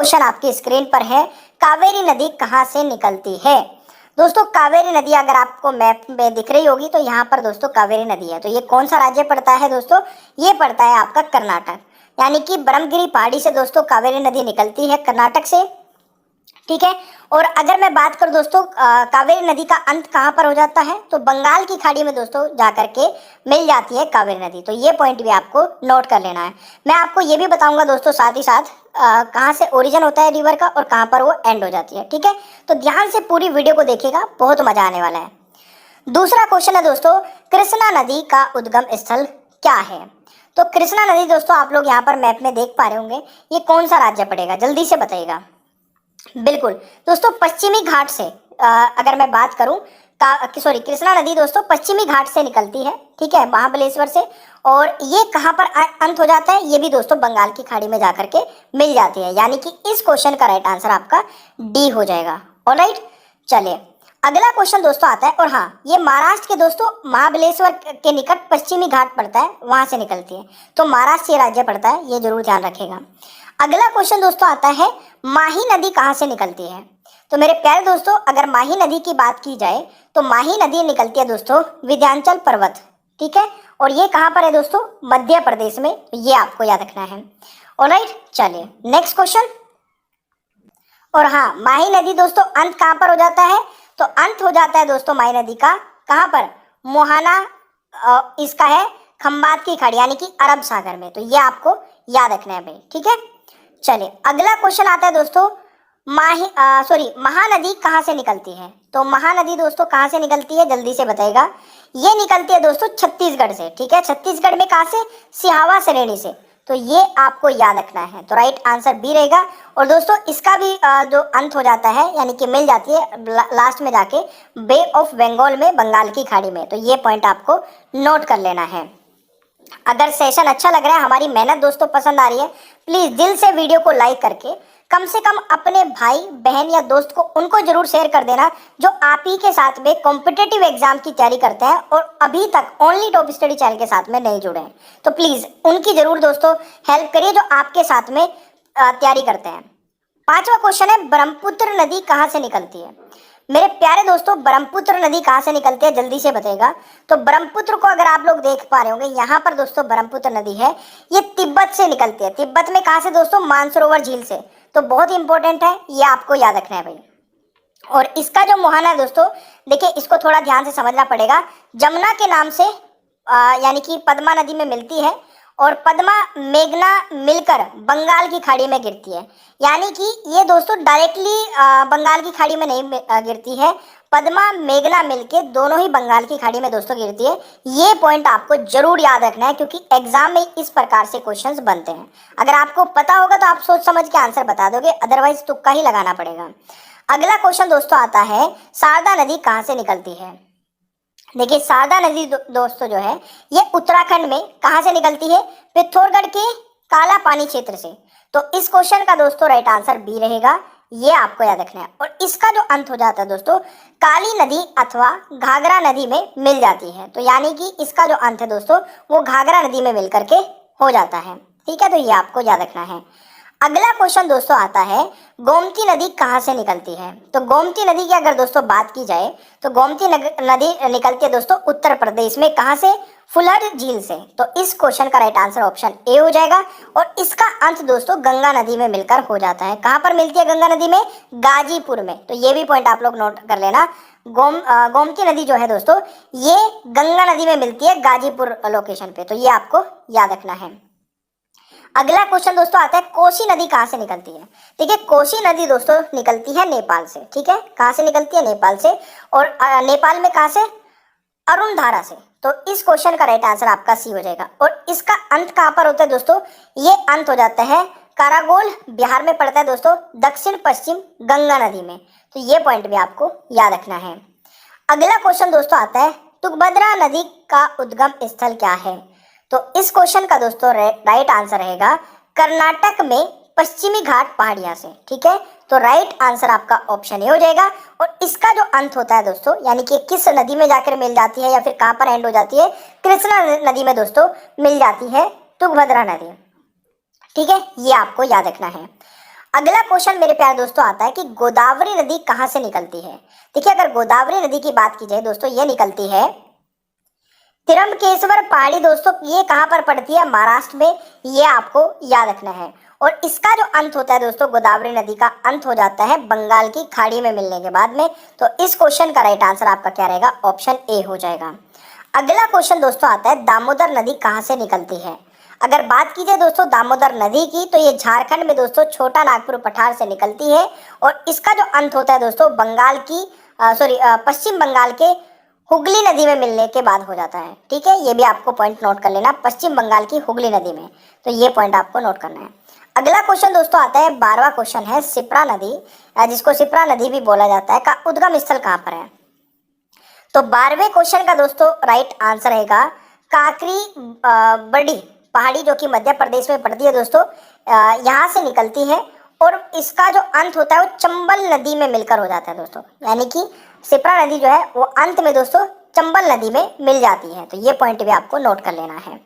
Question आपकी screen पर है, कावेरी नदी कहाँ से निकलती है। दोस्तों कावेरी नदी अगर आपको मैप में दिख रही होगी तो यहाँ पर दोस्तों कावेरी नदी है। तो ये कौन सा राज्य पड़ता है दोस्तों, ये पड़ता है आपका कर्नाटक, यानी कि ब्रह्मगिरी पहाड़ी से दोस्तों कावेरी नदी निकलती है कर्नाटक से, ठीक है। और अगर मैं बात करूं दोस्तों कावेरी नदी का अंत कहाँ पर हो जाता है, तो बंगाल की खाड़ी में दोस्तों जाकर के मिल जाती है कावेरी नदी। तो ये पॉइंट भी आपको नोट कर लेना है। मैं आपको ये भी बताऊंगा दोस्तों साथ ही साथ कहाँ से ओरिजिन होता है रिवर का और कहाँ पर वो एंड हो जाती है, ठीक है। तो ध्यान से पूरी वीडियो को देखिएगा, बहुत मजा आने वाला है। दूसरा क्वेश्चन है दोस्तों, कृष्णा नदी का उद्गम स्थल क्या है। तो कृष्णा नदी दोस्तों आप लोग यहाँ पर मैप में देख पा रहे होंगे, ये कौन सा राज्य पड़ेगा, जल्दी से बताइएगा। बिल्कुल दोस्तों पश्चिमी घाट से अगर मैं बात करूं कृष्णा नदी दोस्तों पश्चिमी घाट से निकलती है, ठीक है, महाबलेश्वर से। और ये कहां पर अंत हो जाता है, ये भी दोस्तों बंगाल की खाड़ी में जाकर के मिल जाती है, यानी कि इस क्वेश्चन का राइट आंसर आपका डी हो जाएगा। ऑलराइट, चलिए अगला क्वेश्चन दोस्तों आता है। और हाँ, ये महाराष्ट्र के दोस्तों महाबलेश्वर के निकट पश्चिमी घाट पड़ता है, वहां से निकलती है। तो महाराष्ट्र ये राज्य पड़ता है, ये जरूर ध्यान रखेगा। अगला क्वेश्चन दोस्तों आता है, माही नदी कहाँ से निकलती है। तो मेरे प्यारे दोस्तों अगर माही नदी की बात की जाए तो माही नदी निकलती है दोस्तों विंध्याचल पर्वत, ठीक है। और ये कहाँ पर है दोस्तों, मध्य प्रदेश में, ये आपको याद रखना है। ऑलराइट, चलिए नेक्स्ट क्वेश्चन। और हाँ, माही नदी दोस्तों अंत कहाँ पर हो जाता है, तो अंत हो जाता है दोस्तों माही नदी का कहाँ पर, मोहाना इसका है खंबात की खाड़ी, यानी कि अरब सागर में। तो ये आपको याद रखना है भाई, ठीक है। चलिए अगला क्वेश्चन आता है दोस्तों, महानदी कहाँ से निकलती है। तो महानदी दोस्तों कहाँ से निकलती है, जल्दी से बताइएगा। ये निकलती है दोस्तों छत्तीसगढ़ से, ठीक है। छत्तीसगढ़ में कहाँ से, सिहावा श्रेणी से। तो ये आपको याद रखना है, तो राइट आंसर बी रहेगा। और दोस्तों इसका भी जो अंत हो जाता है, यानी कि मिल जाती है लास्ट में जाके बे ऑफ बंगाल में, बंगाल की खाड़ी में। तो ये पॉइंट आपको नोट कर लेना है। अगर सेशन अच्छा लग रहा है, हमारी मेहनत दोस्तों पसंद आ रही है, प्लीज दिल से वीडियो को लाइक करके कम से कम अपने भाई बहन या दोस्त को उनको जरूर शेयर कर देना जो आप ही के साथ में कॉम्पिटिटिव एग्जाम की तैयारी करते हैं और अभी तक ओनली टॉप स्टडी चैनल के साथ में नहीं जुड़े हैं। तो प्लीज उनकी जरूर दोस्तों हेल्प करिए जो आपके साथ में तैयारी करते हैं। पांचवा क्वेश्चन है, ब्रह्मपुत्र नदी कहाँ से निकलती है। मेरे प्यारे दोस्तों ब्रह्मपुत्र नदी कहाँ से निकलती है, जल्दी से बताइएगा। तो ब्रह्मपुत्र को अगर आप लोग देख पा रहे होंगे, यहाँ पर दोस्तों ब्रह्मपुत्र नदी है, ये तिब्बत से निकलती है। तिब्बत में कहाँ से दोस्तों, मानसरोवर झील से। तो बहुत इंपॉर्टेंट है, ये आपको याद रखना है भाई। और इसका जो मुहाना है दोस्तों, देखिए इसको थोड़ा ध्यान से समझना पड़ेगा। जमुना के नाम से यानी कि पद्मा नदी में मिलती है और पद्मा मेघना मिलकर बंगाल की खाड़ी में गिरती है, यानी कि ये दोस्तों डायरेक्टली बंगाल की खाड़ी में नहीं गिरती है, पद्मा मेघना मिलके दोनों ही बंगाल की खाड़ी में दोस्तों गिरती है। ये पॉइंट आपको जरूर याद रखना है, क्योंकि एग्जाम में इस प्रकार से क्वेश्चंस बनते हैं। अगर आपको पता होगा तो आप सोच समझ के आंसर बता दोगे, अदरवाइज तुक्का ही लगाना पड़ेगा। अगला क्वेश्चन दोस्तों आता है, शारदा नदी कहाँ से निकलती है। देखिए शारदा नदी दोस्तों जो है ये उत्तराखंड में कहाँ से निकलती है, पिथौरागढ़ के काला पानी क्षेत्र से। तो इस क्वेश्चन का दोस्तों राइट आंसर बी रहेगा, ये आपको याद रखना है। और इसका जो अंत हो जाता है दोस्तों काली नदी अथवा घाघरा नदी में मिल जाती है। तो यानी कि इसका जो अंत है दोस्तों वो घाघरा नदी में मिल करके हो जाता है, ठीक है। तो ये आपको याद रखना है। अगला क्वेश्चन दोस्तों आता है, गोमती नदी कहाँ से निकलती है। तो गोमती नदी की अगर दोस्तों बात की जाए तो गोमती नदी निकलती है दोस्तों उत्तर प्रदेश में, कहाँ से, फुलर झील से। तो इस क्वेश्चन का राइट आंसर ऑप्शन ए हो जाएगा। और इसका अंत दोस्तों गंगा नदी में मिलकर हो जाता है। कहाँ पर मिलती है गंगा नदी में, गाजीपुर में। तो ये भी पॉइंट आप लोग नोट कर लेना। गोमती नदी जो है दोस्तों ये गंगा नदी में मिलती है गाजीपुर लोकेशन पे। तो ये आपको याद रखना है। अगला क्वेश्चन दोस्तों आता है, कोसी नदी कहाँ से निकलती है। देखिए कोसी नदी दोस्तों निकलती है नेपाल से, ठीक है। कहाँ से निकलती है, नेपाल से। और नेपाल में कहाँ से, अरुण धारा से। तो इस क्वेश्चन का राइट आंसर आपका सी हो जाएगा। और इसका अंत कहाँ पर होता है दोस्तों, ये अंत हो जाता है कारागोल, बिहार में पड़ता है दोस्तों, दक्षिण पश्चिम गंगा नदी में। तो ये पॉइंट भी आपको याद रखना है। अगला क्वेश्चन दोस्तों आता है, तुंगभद्रा नदी का उद्गम स्थल क्या है। तो इस क्वेश्चन का दोस्तों राइट आंसर रहेगा कर्नाटक में पश्चिमी घाट पहाड़ियां से, ठीक है। तो राइट आंसर आपका ऑप्शन ए हो जाएगा। और इसका जो अंत होता है दोस्तों, यानी कि किस नदी में जाकर मिल जाती है या फिर कहां पर एंड हो जाती है, कृष्णा नदी में दोस्तों मिल जाती है तुंगभद्रा नदी, ठीक है। ये आपको याद रखना है। अगला क्वेश्चन मेरे प्यारे दोस्तों आता है कि गोदावरी नदी कहाँ से निकलती है। देखिए, अगर गोदावरी नदी की बात की जाए दोस्तों, ये निकलती है तिरमकेश्वर पहाड़ी दोस्तों। ये कहाँ पर पड़ती है? महाराष्ट्र में। ये आपको याद रखना है। और इसका जो अंत होता है दोस्तों, गोदावरी नदी का अंत हो जाता है बंगाल की खाड़ी में मिलने के बाद में। तो इस क्वेश्चन का राइट आंसर आपका क्या रहेगा? ऑप्शन ए हो जाएगा। अगला क्वेश्चन दोस्तों आता है दामोदर नदी कहाँ से निकलती है। अगर बात की जाए दोस्तों दामोदर नदी की, तो ये झारखंड में दोस्तों छोटा नागपुर पठार से निकलती है। और इसका जो अंत होता है दोस्तों बंगाल की पश्चिम बंगाल के हुगली नदी में मिलने के बाद हो जाता है। ठीक है, ये भी आपको पॉइंट नोट कर लेना, पश्चिम बंगाल की हुगली नदी में। तो ये पॉइंट आपको नोट करना है। अगला क्वेश्चन दोस्तों आता है 12वां क्वेश्चन है शिप्रा नदी, जिसको शिप्रा नदी भी बोला जाता है, का उद्गम स्थल कहाँ पर है। तो 12वें क्वेश्चन का दोस्तों राइट आंसर रहेगा काकरी बड़ी पहाड़ी, जो कि मध्य प्रदेश में पड़ती है दोस्तों। यहाँ से निकलती है और इसका जो अंत होता है वो चंबल नदी में मिलकर हो जाता है दोस्तों। यानी कि शिप्रा नदी जो है वो अंत में दोस्तों चंबल नदी में मिल जाती है। तो ये पॉइंट भी आपको नोट कर लेना है।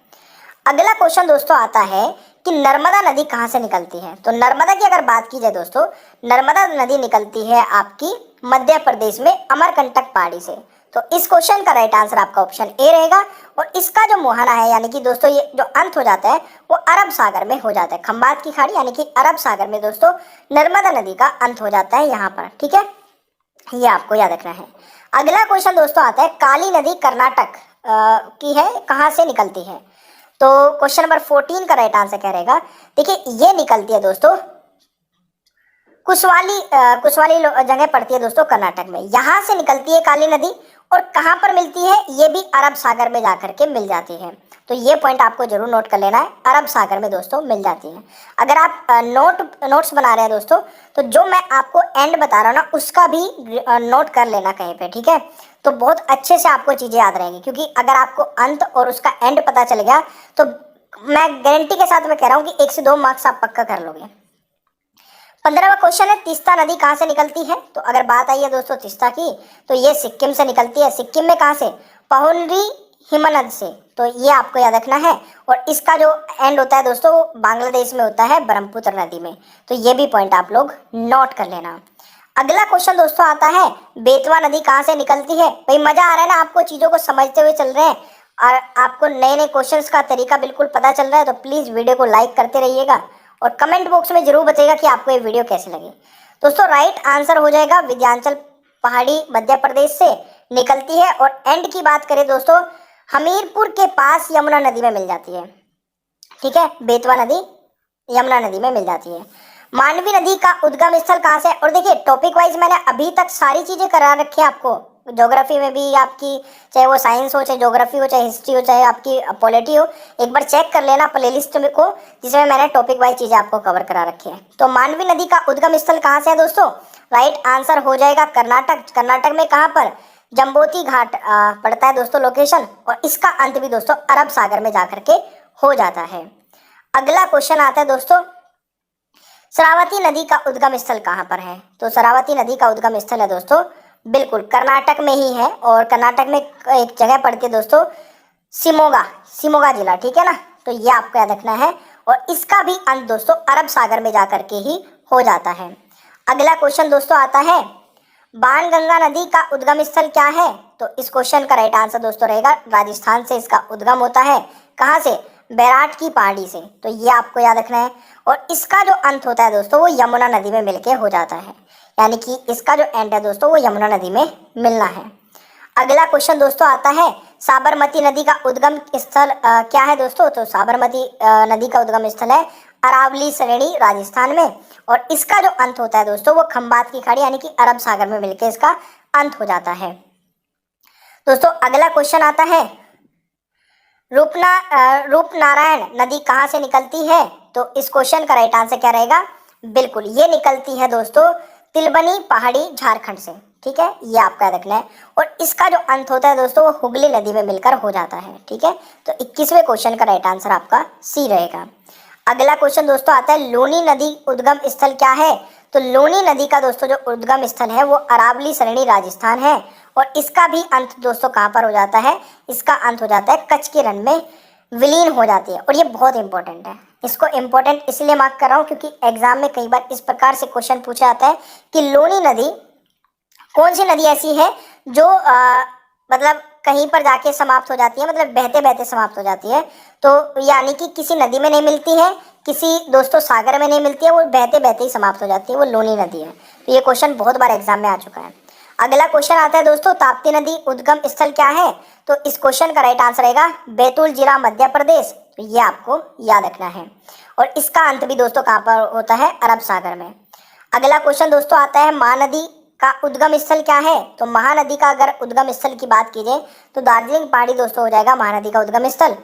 अगला क्वेश्चन दोस्तों आता है कि नर्मदा नदी कहाँ से निकलती है। तो नर्मदा की अगर बात की जाए दोस्तों, नर्मदा नदी निकलती है आपकी मध्य प्रदेश में अमरकंटक पहाड़ी से। तो इस क्वेश्चन का राइट आंसर आपका ऑप्शन ए रहेगा। और इसका जो मुहाना है, यानी कि दोस्तों ये जो अंत हो जाता है वो अरब सागर में हो जाता है। खंबात की खाड़ी यानी कि अरब सागर में दोस्तों नर्मदा नदी का अंत हो जाता है यहाँ पर। ठीक है, ये आपको याद रखना है। अगला क्वेश्चन दोस्तों आता है काली नदी कर्नाटक की है, कहाँ से निकलती है। तो क्वेश्चन नंबर 14 का राइट आंसर क्या रहेगा? देखिए, ये निकलती है दोस्तों कुशवाली जगह पड़ती है दोस्तों कर्नाटक में। यहाँ से निकलती है काली नदी। और कहाँ पर मिलती है? ये भी अरब सागर में जाकर के मिल जाती है। तो ये पॉइंट आपको जरूर नोट कर लेना है, अरब सागर में दोस्तों मिल जाती है। अगर आप नोट्स बना रहे हैं दोस्तों, तो जो मैं आपको एंड बता रहा हूँ ना, उसका भी नोट कर लेना कहीं पे। ठीक है, तो बहुत अच्छे से आपको चीज़ें याद रहेंगी, क्योंकि अगर आपको अंत और उसका एंड पता चल गया तो मैं गारंटी के साथ मैं कह रहा हूँ कि 1 से 2 मार्क्स आप पक्का कर लोगे। 15वां क्वेश्चन है तीस्ता नदी कहाँ से निकलती है। तो अगर बात आई है दोस्तों तीस्ता की, तो ये सिक्किम से निकलती है। सिक्किम में कहाँ से? पहुनरी हिमनद से। तो ये आपको याद रखना है। और इसका जो एंड होता है दोस्तों बांग्लादेश में होता है ब्रह्मपुत्र नदी में। तो ये भी पॉइंट आप लोग नोट कर लेना। अगला क्वेश्चन दोस्तों आता है बेतवा नदी कहाँ से निकलती है। भाई मजा आ रहा है ना, आपको चीजों को समझते हुए चल रहे हैं और आपको नए नए क्वेश्चंस का तरीका बिल्कुल पता चल रहा है। तो प्लीज वीडियो को लाइक करते रहिएगा और कमेंट बॉक्स में जरूर बताइएगा कि आपको ये वीडियो कैसी लगी। दोस्तों राइट आंसर हो जाएगा विंध्याचल पहाड़ी मध्य प्रदेश से निकलती है। और एंड की बात करें दोस्तों, हमीरपुर के पास यमुना नदी में मिल जाती है। ठीक है, बेतवा नदी यमुना नदी में मिल जाती है। मांडवी नदी का उद्गम स्थल कहाँ से है। और देखिए टॉपिक वाइज मैंने अभी तक सारी चीजें करा रखी है आपको। ज्योग्राफी में भी आपकी, चाहे वो साइंस हो, चाहे ज्योग्राफी हो, चाहे हिस्ट्री हो, चाहे आपकी पॉलिटी हो, एक बार चेक कर लेना प्लेलिस्ट में को, जिसमें मैंने टॉपिक वाइज चीजें आपको कवर करा रखी है। तो मांडवी नदी का उद्गम स्थल कहाँ से है दोस्तों? राइट आंसर हो जाएगा कर्नाटक। कर्नाटक में कहाँ पर? जम्बोती घाट पड़ता है दोस्तों लोकेशन। और इसका अंत भी दोस्तों अरब सागर में जाकर के हो जाता है। अगला क्वेश्चन आता है दोस्तों शरावती नदी का उद्गम स्थल कहाँ पर है। तो शरावती नदी का उद्गम स्थल है दोस्तों बिल्कुल कर्नाटक में ही है। और कर्नाटक में एक जगह पड़ती है दोस्तों शिमोगा जिला। ठीक है ना, तो ये आपको याद रखना है। और इसका भी अंत दोस्तों अरब सागर में जाकर के ही हो जाता है। अगला क्वेश्चन दोस्तों आता है बाणगंगा नदी का उद्गम स्थल क्या है। तो इस क्वेश्चन का राइट आंसर दोस्तों रहेगा राजस्थान से इसका उद्गम होता है। कहाँ से? बैराट की पहाड़ी से। तो ये आपको याद रखना है। और इसका जो अंत होता है दोस्तों वो यमुना नदी में मिलके हो जाता है। यानी कि इसका जो एंड है दोस्तों वो यमुना नदी में मिलना है। अगला क्वेश्चन दोस्तों आता है साबरमती नदी का उद्गम स्थल क्या है दोस्तों। तो साबरमती नदी का उद्गम स्थल है अरावली श्रेणी राजस्थान में। और इसका जो अंत होता है दोस्तों वो खंबात की खाड़ी यानी कि अरब सागर में मिलकर इसका अंत हो जाता है। दोस्तों अगला क्वेश्चन आता है रूपनारायण नदी कहाँ से निकलती है। तो इस क्वेश्चन का राइट आंसर क्या रहेगा? बिल्कुल ये निकलती है दोस्तों तिलबनी पहाड़ी झारखंड से। ठीक है, ये आपका याद रखना है। और इसका जो अंत होता है दोस्तों वो हुगली नदी में मिलकर हो जाता है। ठीक है, तो 21वें क्वेश्चन का राइट आंसर आपका सी रहेगा। अगला क्वेश्चन दोस्तों आता है लूनी नदी उद्गम स्थल क्या है। तो लूनी नदी का दोस्तों जो उद्गम स्थल है वो अरावली श्रेणी राजस्थान है। और इसका भी अंत दोस्तों कहाँ पर हो जाता है? इसका अंत हो जाता है कच्छ के रण में विलीन हो जाती है। और ये बहुत इंपॉर्टेंट है, इसको इम्पोर्टेंट इसलिए मार्क कर रहा हूँ क्योंकि एग्जाम में कई बार इस प्रकार से क्वेश्चन पूछा जाता है कि लोनी नदी कौन सी नदी ऐसी है जो मतलब कहीं पर जाके समाप्त हो जाती है, मतलब बहते बहते समाप्त हो जाती है। तो यानी कि किसी नदी में नहीं मिलती है, किसी दोस्तों सागर में नहीं मिलती है, वो बहते बहते ही समाप्त हो जाती है, वो लोनी नदी है। तो ये क्वेश्चन बहुत बार एग्जाम में आ चुका है। अगला क्वेश्चन आता है दोस्तों, ताप्ती नदी उद्गम स्थल क्या है? तो इस क्वेश्चन का राइट आंसर रहेगा बैतूल जिला मध्य प्रदेश। तो ये आपको याद रखना है। और इसका अंत भी दोस्तों कहाँ पर होता है? अरब सागर में। अगला क्वेश्चन दोस्तों आता है, महानदी का उद्गम स्थल क्या है? तो महानदी का अगर उद्गम स्थल की बात की जाए तो दार्जिलिंग पहाड़ी दोस्तों हो जाएगा महानदी का उद्गम स्थल।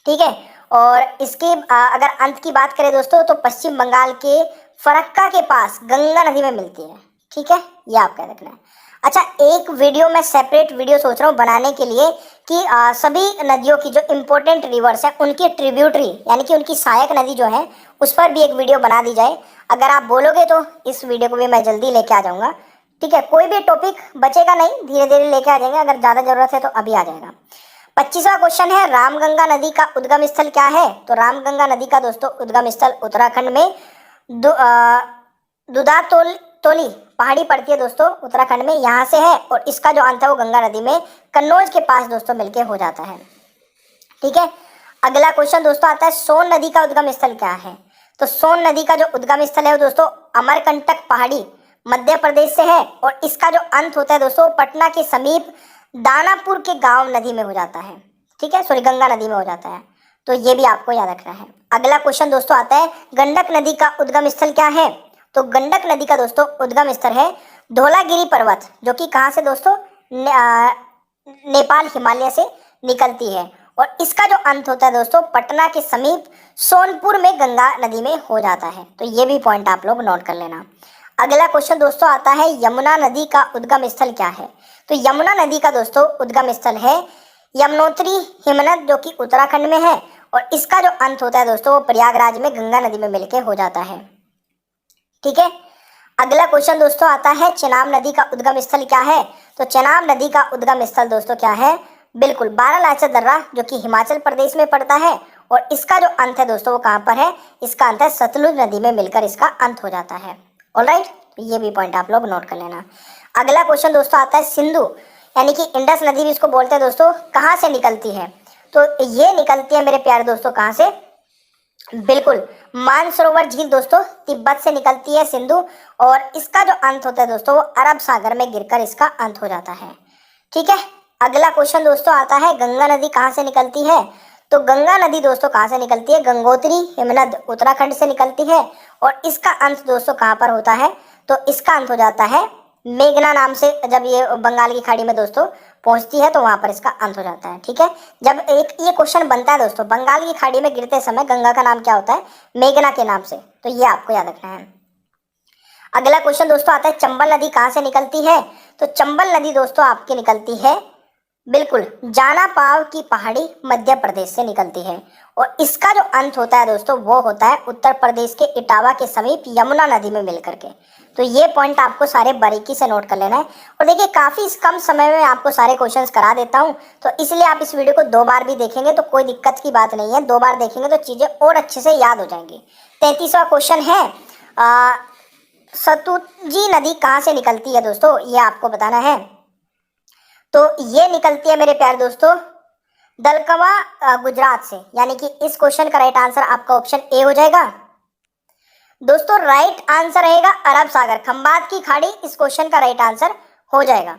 ठीक है। और इसके अगर अंत की बात करें दोस्तों तो पश्चिम बंगाल के फरक्का के पास गंगा नदी में मिलती है। ठीक है, ये आपका रखना है। अच्छा, एक वीडियो मैं सेपरेट वीडियो सोच रहा हूँ बनाने के लिए कि सभी नदियों की जो इम्पोर्टेंट रिवर्स है उनकी ट्रिब्यूटरी यानी कि उनकी सहायक नदी जो है उस पर भी एक वीडियो बना दी जाए। अगर आप बोलोगे तो इस वीडियो को भी मैं जल्दी लेके आ जाऊँगा। ठीक है, कोई भी टॉपिक बचेगा नहीं, धीरे धीरे लेके आ जाएंगे। अगर ज़्यादा ज़रूरत है तो अभी आ जाएगा। 25वां क्वेश्चन है, रामगंगा नदी का उद्गम स्थल क्या है? तो रामगंगा नदी का दोस्तों उद्गम स्थल उत्तराखंड में दुधातोली पहाड़ी पड़ती है दोस्तों उत्तराखंड में, यहाँ से है। और इसका जो अंत है वो गंगा नदी में कन्नौज के पास दोस्तों मिलके हो जाता है। ठीक है। अगला क्वेश्चन दोस्तों आता है, सोन नदी का उद्गम स्थल क्या है? तो सोन नदी का जो उद्गम स्थल है वो दोस्तों अमरकंटक पहाड़ी मध्य प्रदेश से है। और इसका जो अंत होता है दोस्तों पटना के समीप दानापुर के गांव नदी में हो जाता है। ठीक है, सॉरी गंगा नदी में हो जाता है। तो ये भी आपको याद रखना है। अगला क्वेश्चन दोस्तों आता है, गंडक नदी का उद्गम स्थल क्या है? तो गंडक नदी का दोस्तों उद्गम स्थल है धौलागिरी पर्वत, जो कि कहाँ से दोस्तों नेपाल हिमालय से निकलती है। और इसका जो अंत होता है दोस्तों पटना के समीप सोनपुर में गंगा नदी में हो जाता है। तो ये भी पॉइंट आप लोग नोट कर लेना। अगला क्वेश्चन दोस्तों आता है, यमुना नदी का उद्गम स्थल क्या है? तो यमुना नदी का दोस्तों उद्गम स्थल है यमुनोत्री हिमनद, जो कि उत्तराखंड में है। और इसका जो अंत होता है दोस्तों वो प्रयागराज में गंगा नदी में मिलके हो जाता है। ठीक है। अगला क्वेश्चन दोस्तों आता है, चेनाब नदी का उद्गम स्थल क्या है? तो चेनाब नदी का उद्गम स्थल दोस्तों क्या है? बिल्कुल बारालाचा दर्रा, जो कि हिमाचल प्रदेश में पड़ता है। और इसका जो अंत है दोस्तों वो कहाँ पर है? इसका अंत है सतलुज नदी में मिलकर इसका अंत हो जाता है। ऑलराइट, तो ये भी पॉइंट आप लोग नोट कर लेना। अगला क्वेश्चन दोस्तों आता है, सिंधु यानी कि इंडस नदी भी इसको बोलते हैं दोस्तों, कहाँ से निकलती है? तो ये निकलती है मेरे प्यारे दोस्तों कहाँ से? बिल्कुल मानसरोवर झील दोस्तों तिब्बत से निकलती है सिंधु। और इसका जो अंत होता है दोस्तों वो अरब सागर में गिरकर इसका अंत हो जाता है। ठीक है। अगला क्वेश्चन दोस्तों आता है, गंगा नदी कहाँ से निकलती है? तो गंगा नदी दोस्तों कहाँ से निकलती है? गंगोत्री हिमनद उत्तराखंड से निकलती है। और इसका अंत दोस्तों कहाँ पर होता है? तो इसका अंत हो जाता है मेघना नाम से, जब ये बंगाल की खाड़ी में दोस्तों पहुंचती है तो वहां पर इसका अंत हो जाता है। ठीक है। जब एक ये क्वेश्चन बनता है दोस्तों, बंगाल की खाड़ी में गिरते समय गंगा का नाम क्या होता है? मेघना के नाम से। तो ये आपको याद रखना है। अगला क्वेश्चन दोस्तों आता है, चंबल नदी कहाँ से निकलती है? तो चंबल नदी दोस्तों आपकी निकलती है बिल्कुल जाना पाव की पहाड़ी मध्य प्रदेश से निकलती है। और इसका जो अंत होता है दोस्तों वो होता है उत्तर प्रदेश के इटावा के समीप यमुना नदी में मिलकर के। तो ये पॉइंट आपको सारे बारीकी से नोट कर लेना है। और देखिए काफ़ी कम समय में आपको सारे क्वेश्चंस करा देता हूँ, तो इसलिए आप इस वीडियो को 2 बार भी देखेंगे तो कोई दिक्कत की बात नहीं है। 2 बार देखेंगे तो चीज़ें और अच्छे से याद हो जाएंगी। 33वां क्वेश्चन है, सतलुजी नदी कहाँ से निकलती है दोस्तों? ये आपको बताना है। तो ये निकलती है मेरे प्यारे दोस्तों दलकवा गुजरात से, यानी कि इस क्वेश्चन का राइट आंसर आपका ऑप्शन ए हो जाएगा। दोस्तों राइट आंसर रहेगा अरब सागर, खंबात की खाड़ी इस क्वेश्चन का राइट आंसर हो जाएगा।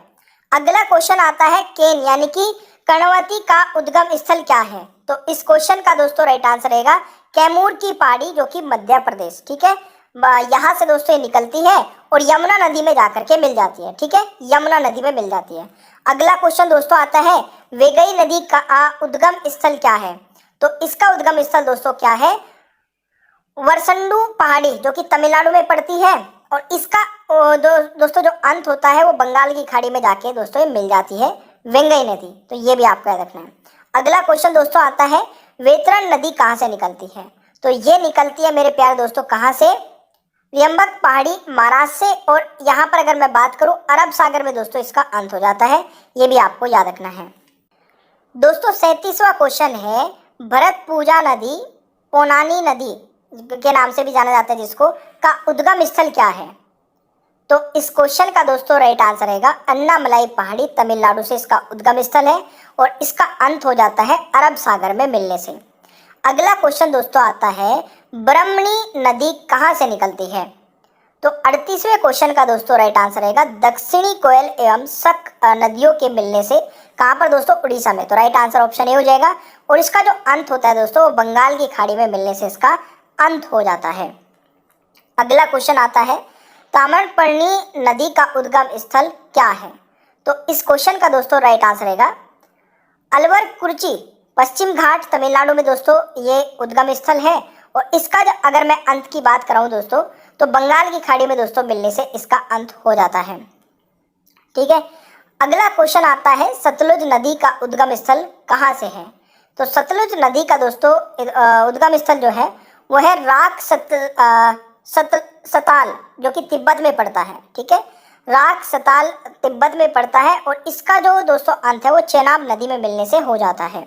अगला क्वेश्चन आता है, केन यानी कि कर्णवती का उद्गम स्थल क्या है? तो इस क्वेश्चन का दोस्तों राइट आंसर रहेगा कैमूर की पहाड़ी, जो कि मध्य प्रदेश। ठीक है, यहाँ से दोस्तों ये निकलती है और यमुना नदी में जाकर के मिल जाती है। ठीक है, यमुना नदी में मिल जाती है। अगला क्वेश्चन दोस्तों आता है, वेगई नदी का उद्गम स्थल क्या है? तो इसका उद्गम स्थल दोस्तों क्या है? वरसंडू पहाड़ी, जो कि तमिलनाडु में पड़ती है। और इसका दोस्तों जो अंत होता है वो बंगाल की खाड़ी में जाके दोस्तों ये मिल जाती है वेंगई नदी। तो ये भी आपको याद रखना है। अगला क्वेश्चन दोस्तों आता है, वेतरण नदी कहाँ से निकलती है? तो ये निकलती है मेरे प्यारे दोस्तों कहाँ से? रियम्बक पहाड़ी महाराष्ट्र से। और यहाँ पर अगर मैं बात करूँ अरब सागर में दोस्तों इसका अंत हो जाता है। ये भी आपको याद रखना है। दोस्तों 37वां क्वेश्चन है, भरत पूजा नदी पोनानी नदी के नाम से भी जाना जाता है जिसको, का उद्गम स्थल क्या है? तो इस क्वेश्चन का दोस्तों राइट आंसर रहेगा अन्नामलाई पहाड़ी, तमिलनाडु से इसका उद्गम स्थल है और इसका अंत हो जाता है अरब सागर में मिलने से। अगला क्वेश्चन दोस्तों आता है ब्रह्मणी नदी कहाँ से निकलती है? तो 38वें क्वेश्चन का दोस्तों राइट आंसर रहेगा दक्षिणी कोयल एवं शक नदियों के मिलने से। कहाँ पर दोस्तों? उड़ीसा में। तो राइट आंसर ऑप्शन ए हो जाएगा। और इसका जो अंत होता है दोस्तों वो बंगाल की खाड़ी में मिलने से इसका अंत हो जाता है। अगला क्वेश्चन आता है ताम्रपर्णी नदी का उद्गम स्थल क्या है? तो इस क्वेश्चन का दोस्तों राइट आंसर रहेगा अलवर कुर्ची, पश्चिम घाट, तमिलनाडु में दोस्तों ये उद्गम स्थल है। और इसका जो अगर मैं अंत की बात कराऊं दोस्तों तो बंगाल की खाड़ी में दोस्तों मिलने से इसका अंत हो जाता है। ठीक है। अगला क्वेश्चन आता है सतलुज नदी का उद्गम स्थल कहाँ से है? तो सतलुज नदी का दोस्तों उद्गम स्थल जो है वो है राक सताल, जो कि तिब्बत में पड़ता है। ठीक है, राक सताल तिब्बत में पड़ता है और इसका जो दोस्तों अंत है वो चेनाब नदी में मिलने से हो जाता है।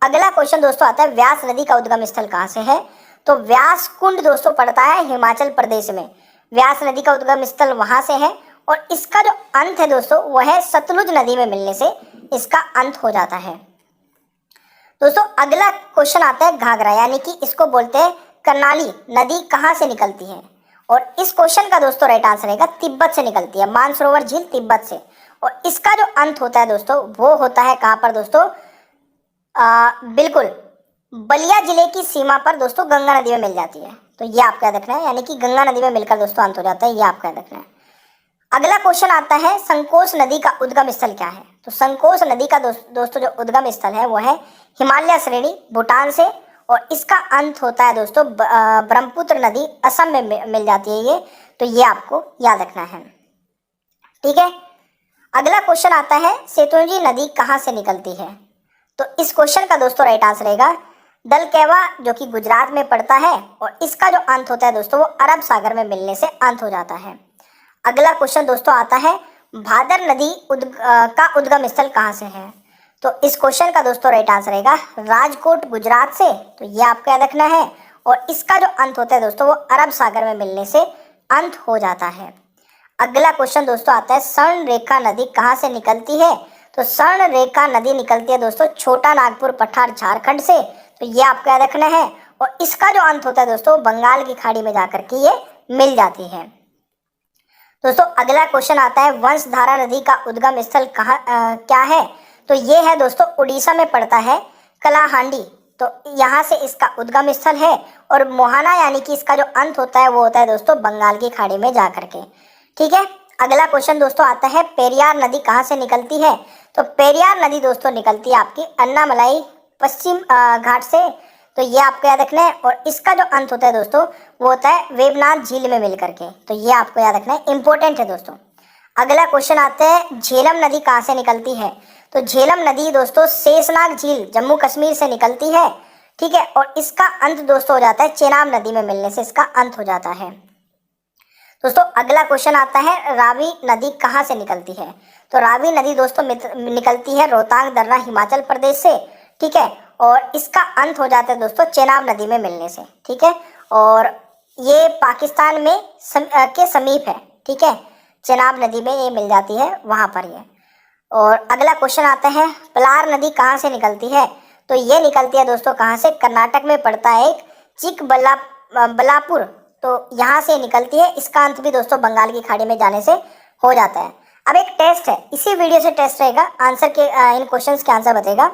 अगला क्वेश्चन दोस्तों आता है व्यास नदी का उद्गम स्थल कहाँ से है? तो व्यास कुंड दोस्तों पड़ता है हिमाचल प्रदेश में। व्यास नदी का उद्गम स्थल वहां से है और इसका जो अंत है दोस्तों वह है सतलुज नदी में मिलने से इसका अंत हो जाता है। दोस्तों अगला क्वेश्चन आता है घाघरा, यानी कि इसको बोलते हैं कर्नाली नदी कहाँ से निकलती है? और इस क्वेश्चन का दोस्तों राइट आंसर रहेगा तिब्बत से निकलती है, मानसरोवर झील तिब्बत से। और इसका जो अंत होता है दोस्तों वो होता है कहाँ पर दोस्तों? बिल्कुल बलिया जिले की सीमा पर दोस्तों गंगा नदी में मिल जाती है। तो ये आपको याद रखना है, यानी कि गंगा नदी में मिलकर दोस्तों अंत हो जाता है, ये आपको याद रखना है। अगला क्वेश्चन आता है संकोच नदी का उद्गम स्थल क्या है? तो संकोच नदी का दोस्तों जो उद्गम स्थल है वो है हिमालय श्रेणी, भूटान से। और इसका अंत होता है दोस्तों ब्रह्मपुत्र नदी, असम में मिल जाती है ये। तो ये आपको याद रखना है। ठीक है। अगला क्वेश्चन आता है सेतुंजी नदी कहाँ से निकलती है? तो इस क्वेश्चन का दोस्तों राइट आंसर रहेगा दलकेवा, जो कि गुजरात में पड़ता है। और इसका जो अंत होता है दोस्तों वो अरब सागर में मिलने से अंत हो जाता है। अगला क्वेश्चन दोस्तों आता है भादर नदी का उद्गम स्थल कहाँ से है? तो इस क्वेश्चन का दोस्तों राइट आंसर रहेगा राजकोट, गुजरात से। तो ये आपको याद रखना है। और इसका जो अंत होता है दोस्तों वो अरब सागर में मिलने से अंत हो जाता है। अगला क्वेश्चन दोस्तों आता है स्वर्ण रेखा नदी कहाँ से निकलती है? तो स्वर्ण रेखा नदी निकलती है दोस्तों छोटा नागपुर पठार, झारखंड से। तो ये आपको याद रखना है। और इसका जो अंत होता है दोस्तों बंगाल की खाड़ी में जाकर के ये मिल जाती है। दोस्तों अगला क्वेश्चन आता है वंशधारा नदी का उद्गम स्थल क्या है? तो ये है दोस्तों उड़ीसा में पड़ता है, कलाहांडी। तो यहाँ से इसका उद्गम स्थल है। और मोहाना, यानी कि इसका जो अंत होता है वो होता है दोस्तों बंगाल की खाड़ी में जाकर के। ठीक है। अगला क्वेश्चन दोस्तों आता है पेरियार नदी कहाँ से निकलती है? तो पेरियार नदी दोस्तों निकलती है आपकी अन्नामलाई पश्चिम घाट से। तो ये आपको याद रखना है। और इसका जो अंत होता है दोस्तों वो होता है वेवनाथ झील में मिल करके। तो ये आपको याद रखना है, इंपॉर्टेंट है दोस्तों। अगला क्वेश्चन आता है झेलम नदी कहाँ से निकलती है? तो झेलम नदी दोस्तों शेषनाग झील, जम्मू कश्मीर से निकलती है। ठीक है। और इसका अंत दोस्तों हो जाता है चेनाब नदी में मिलने से इसका अंत हो जाता है। दोस्तों अगला क्वेश्चन आता है रावी नदी कहाँ से निकलती है? तो रावी नदी दोस्तों निकलती है रोहतांग दर्रा, हिमाचल प्रदेश से। ठीक है। और इसका अंत हो जाता है दोस्तों चेनाब नदी में मिलने से। ठीक है। और ये पाकिस्तान में के समीप है। ठीक है, चेनाब नदी में ये मिल जाती है, वहाँ पर ये। और अगला क्वेश्चन आता है पलार नदी कहाँ से निकलती है? तो ये निकलती है दोस्तों कहाँ से? कर्नाटक में पड़ता है एक चिकबल्लापुर। तो यहाँ से निकलती है। इसका अंत भी दोस्तों बंगाल की खाड़ी में जाने से हो जाता है। अब एक टेस्ट है, इसी वीडियो से टेस्ट रहेगा, आंसर के इन क्वेश्चंस के आंसर बताएगा।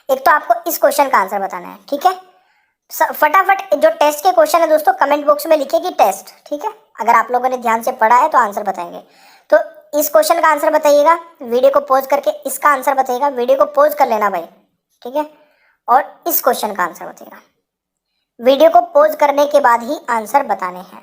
एक तो आपको इस क्वेश्चन का आंसर बताना है। ठीक है, फटाफट जो टेस्ट के क्वेश्चन है दोस्तों कमेंट बॉक्स में लिखिए कि टेस्ट। ठीक है, अगर आप लोगों ने ध्यान से पढ़ा है तो आंसर बताएंगे। तो इस क्वेश्चन का आंसर बताइएगा, वीडियो को पॉज करके इसका आंसर बताइएगा। वीडियो को पॉज कर लेना भाई, ठीक है। और इस क्वेश्चन का आंसर बताइएगा। वीडियो को पॉज करने के बाद ही आंसर बताने हैं।